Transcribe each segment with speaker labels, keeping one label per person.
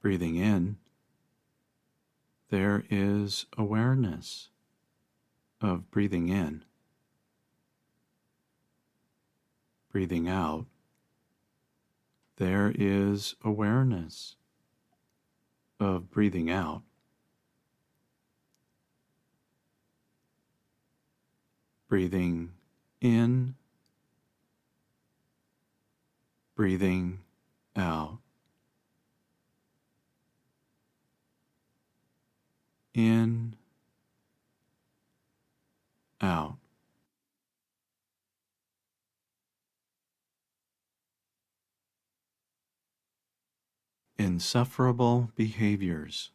Speaker 1: Breathing in, there is awareness of breathing in. Breathing out, there is awareness of breathing out. Breathing in, breathing out. In, out. Insufferable behaviors.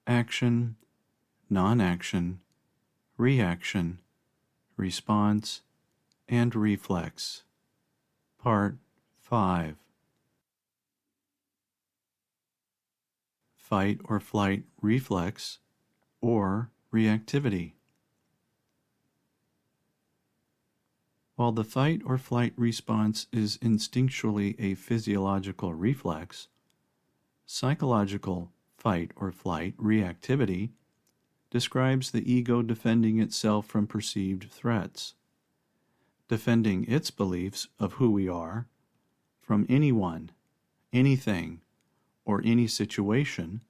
Speaker 1: Action, non-action, reaction, response, and reflex. Part 5. Fight or flight reflex or reactivity. While the fight or flight response is instinctually a physiological reflex, psychological fight or flight reactivity describes the ego defending itself from perceived threats, defending its beliefs of who we are from anyone, anything, or any situation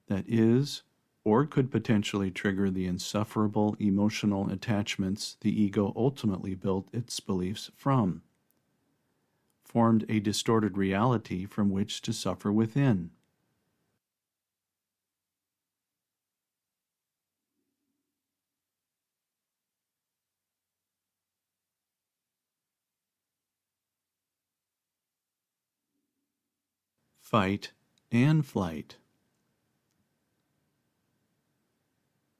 Speaker 1: that is or could potentially trigger the insufferable emotional attachments the ego ultimately built its beliefs from, formed a distorted reality from which to suffer within. Fight and flight.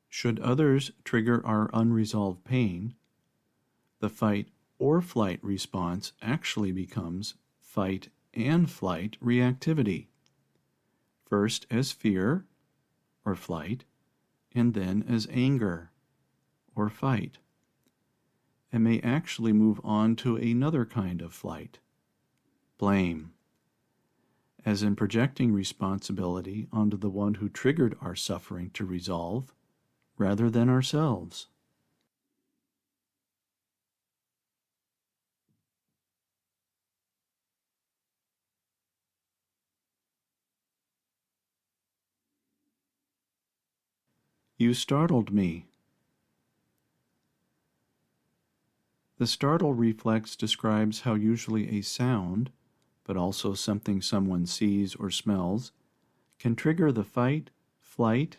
Speaker 1: Should others trigger our unresolved pain, the fight or flight response actually becomes fight and flight reactivity, first as fear or flight, and then as anger or fight, and may actually move on to another kind of flight, blame, as in projecting responsibility onto the one who triggered our suffering to resolve, rather than ourselves. You startled me. The startle reflex describes how usually a sound, but also something someone sees or smells, can trigger the fight, flight,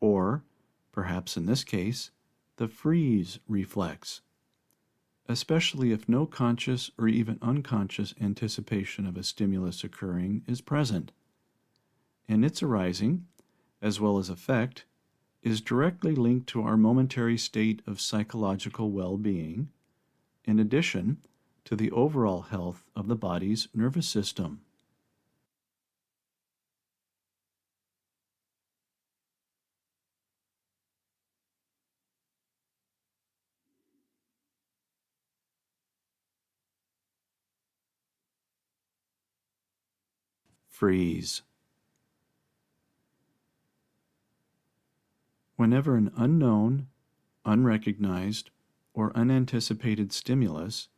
Speaker 1: or, perhaps in this case, the freeze reflex, especially if no conscious or even unconscious anticipation of a stimulus occurring is present, and its arising, as well as effect, is directly linked to our momentary state of psychological well-being, in addition to the overall health of the body's nervous system. Freeze. Whenever an unknown, unrecognized, or unanticipated stimulus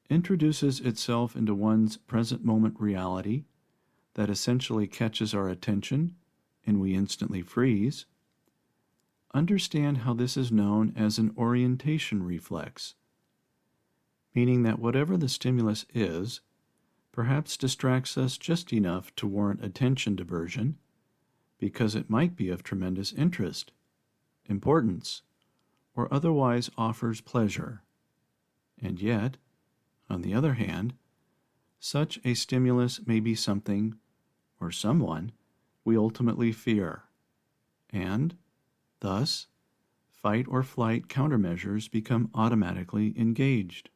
Speaker 1: introduces itself into one's present moment reality that essentially catches our attention and we instantly freeze, understand how this is known as an orientation reflex, meaning that whatever the stimulus is, perhaps distracts us just enough to warrant attention diversion because it might be of tremendous interest, importance, or otherwise offers pleasure. And yet, on the other hand, such a stimulus may be something or someone we ultimately fear, and, thus, fight or flight countermeasures become automatically engaged.